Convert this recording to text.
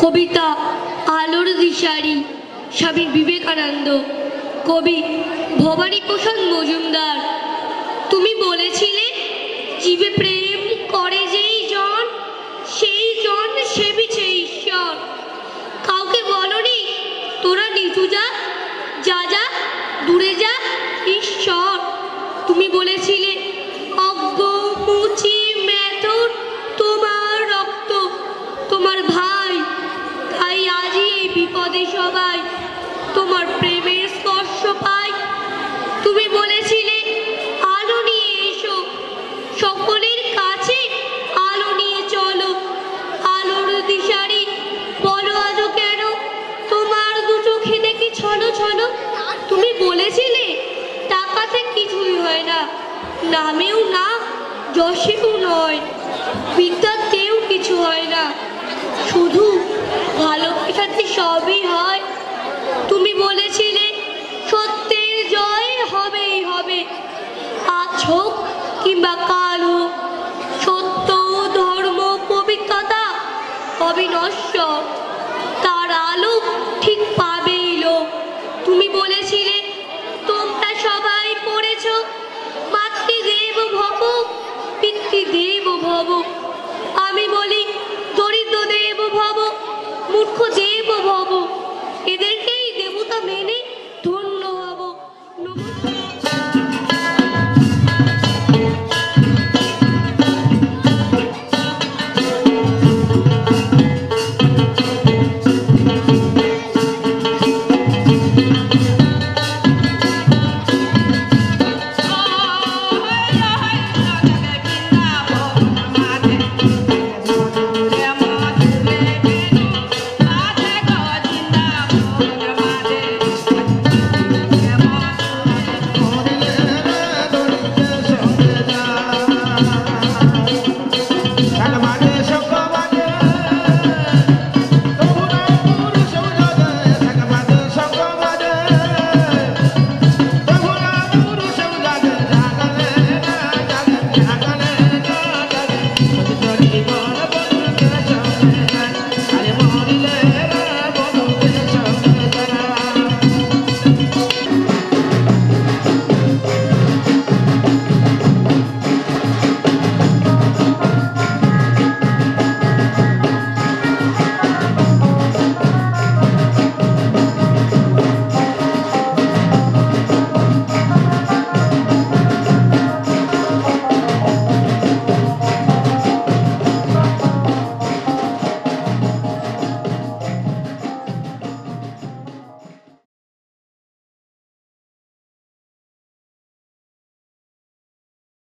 কবিতা আলোর দিশারি স্বামী বিবেকানন্দ, কবি ভবানীপ্রসাদ মজুমদার। তুমি বলেছিলে জীবে প্রেম করে যেই জন সেই জন সেবিছে ঈশ্বর। কাউকে বলনি তোরা নিচু যা, যা যা দূরে যা ঈশ্বর। তুমি বলেছিলে অজ্ঞ মুচি মেথর তোমার রক্ত তোমার ভাই, তাই আজই এই বিপদে সবাই তোমার প্রেমের স্পর্শ পায়। তুমি বলেছিলে আলো নিয়ে এসো, সকলের কাছে আলো নিয়ে চলো। আলোর দিশারি বলো আজও কেন তোমার দু চোখে দেখি ছলো ছলো। তুমি বলেছিলে টাকাতে কিছুই হয় না, নামেও না যশেও নয়, বিদ্যাতেও কিছু হয় না, শুধু ভালোবাসাতে সবই হয়। তুমি বলেছিলে সত্যের জয় হবেই হবে, আজ হোক কিংবা কাল হোক, সত্য ধর্ম পবিত্রতা অবিনশ্বর।